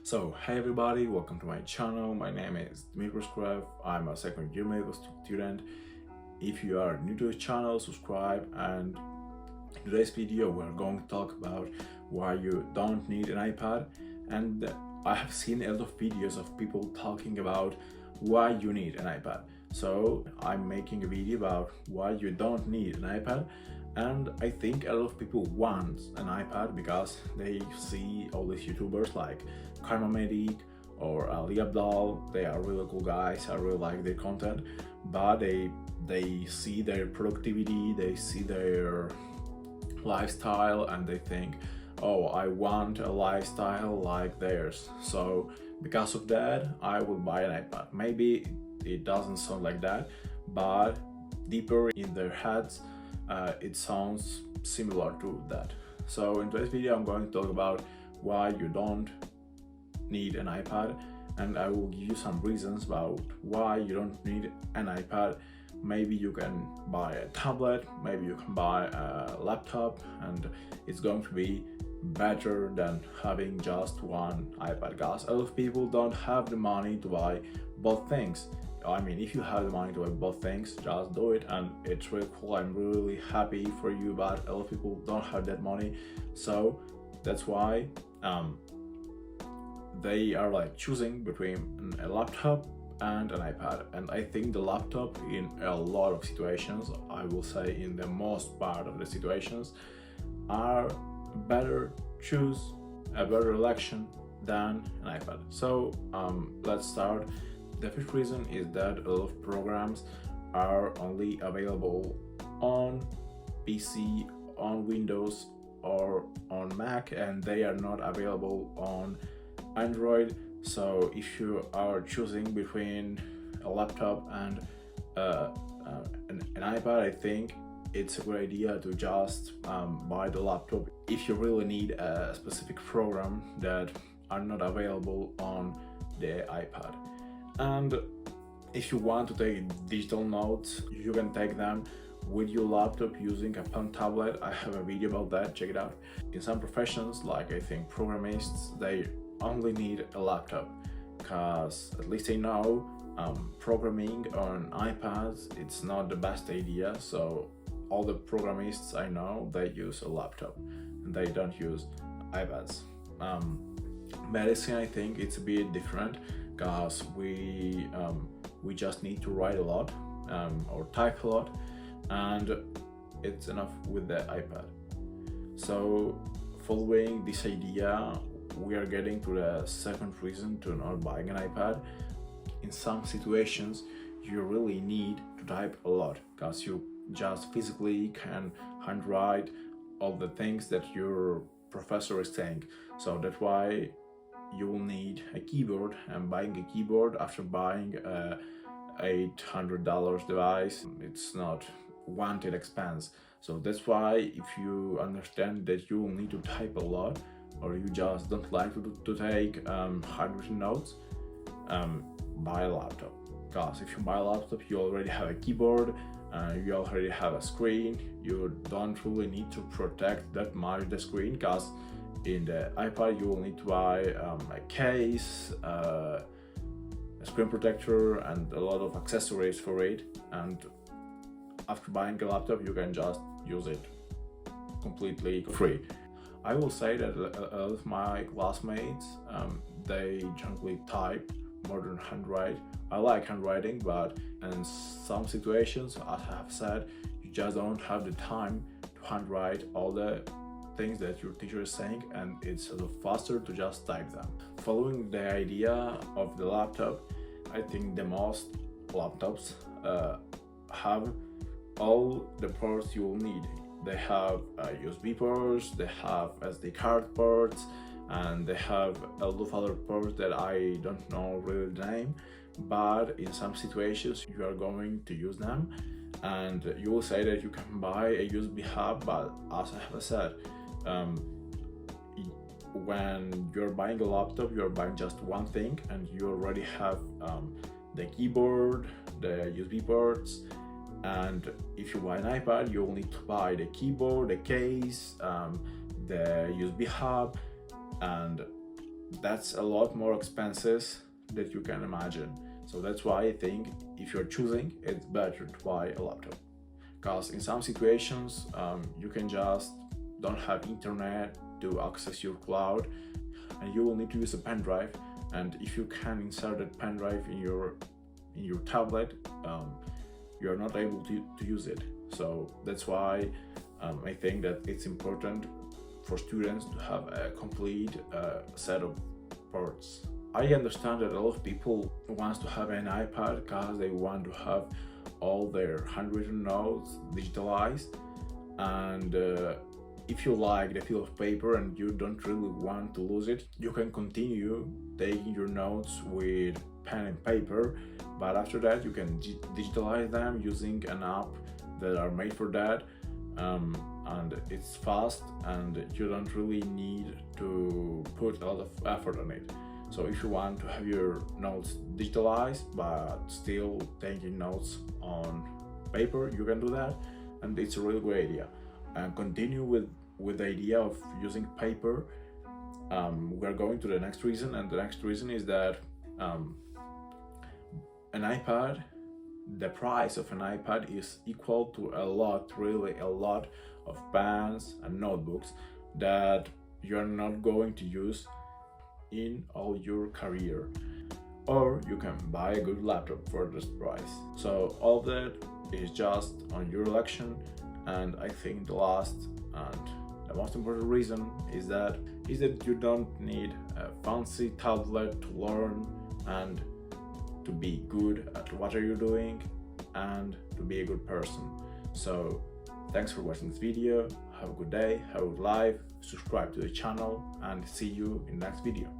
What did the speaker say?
So, hey everybody, welcome to my channel. My name is Dmitry. I'm a second year medical student. If you are new to the channel, subscribe. And in today's video, we're going to talk about why you don't need an iPad. And I have seen a lot of videos of people talking about why you need an iPad. So, I'm making a video about why you don't need an iPad. And I think a lot of people want an iPad because they see all these YouTubers like Medic or Ali Abdal. They are really cool guys. I really like their content, but they see their productivity, they see their lifestyle, and they think, oh, I want a lifestyle like theirs. So because of that, I will buy an iPad. Maybe it doesn't sound like that, but deeper in their heads, it sounds similar to that. So in today's video, I'm going to talk about why you don't need an iPad, and I will give you some reasons about why you don't need an iPad. Maybe you can buy a tablet, maybe you can buy a laptop, and it's going to be better than having just one iPad, because a lot of people don't have the money to buy both things. I mean, if you have the money to buy both things, just do it, and it's really cool. I'm really happy for you, but a lot of people don't have that money, so that's why they are like choosing between a laptop and an iPad. And I think the laptop, in a lot of situations, I will say in the most part of the situations, are better choose, a better election than an iPad. So let's start. The first reason is that a lot of programs are only available on PC, on Windows, or on Mac, and they are not available on Android. So if you are choosing between a laptop and an iPad, I think it's a good idea to just buy the laptop if you really need a specific program that are not available on the iPad. And if you want to take digital notes, you can take them with your laptop using a pen tablet. I have a video about that, check it out. In some professions, like I think programists, they only need a laptop, because at least I know programming on iPads, it's not the best idea. So all the programists I know, they use a laptop and they don't use iPads. Medicine, I think it's a bit different, because we just need to write a lot or type a lot, and it's enough with the iPad. So following this idea, we are getting to the second reason to not buying an iPad. In some situations, you really need to type a lot, because you just physically can handwrite all the things that your professor is saying. So that's why you will need a keyboard, and buying a keyboard after buying a $800 device, it's not wanted expense. So that's why if you understand that you will need to type a lot, or you just don't like to take handwritten notes, buy a laptop. Because if you buy a laptop, you already have a keyboard, you already have a screen. You don't really need to protect that much the screen, because in the iPad you will need to buy a case, a screen protector, and a lot of accessories for it. And after buying a laptop, you can just use it completely free. I will say that a lot of my classmates, they generally type more than handwrite. I like handwriting, but in some situations, as I have said, you just don't have the time to handwrite all the things that your teacher is saying, and it's a little faster to just type them. Following the idea of the laptop, I think the most laptops have all the ports you will need. They have USB ports, they have SD card ports, and they have a lot of other ports that I don't know really the name, but in some situations you are going to use them, and you will say that you can buy a USB hub, but as I have said, when you're buying a laptop, you're buying just one thing, and you already have the keyboard, the USB ports. And if you buy an iPad, you will need to buy the keyboard, the case, the USB hub, and that's a lot more expenses that you can imagine. So that's why I think if you're choosing, it's better to buy a laptop. Because in some situations, you can just don't have internet to access your cloud, and you will need to use a pen drive. And if you can insert that pen drive in your tablet, you are not able to use it. So that's why I think that it's important for students to have a complete set of ports. I understand that a lot of people want to have an iPad because they want to have all their handwritten notes digitalized, and if you like the feel of paper and you don't really want to lose it, you can continue taking your notes with pen and paper, but after that you can digitalize them using an app that are made for that, and it's fast and you don't really need to put a lot of effort on it. So if you want to have your notes digitalized but still taking notes on paper, you can do that, and it's a really great idea. And continue with the idea of using paper. We're going to the next reason, and the next reason is that an iPad, the price of an iPad is equal to really a lot of pens and notebooks that you're not going to use in all your career. Or you can buy a good laptop for this price. So all of that is just on your election, and I think the last and the most important reason is that you don't need a fancy tablet to learn and to be good at what are you doing and to be a good person. So thanks for watching this video. Have a good day, have a good life, subscribe to the channel, and see you in the next video.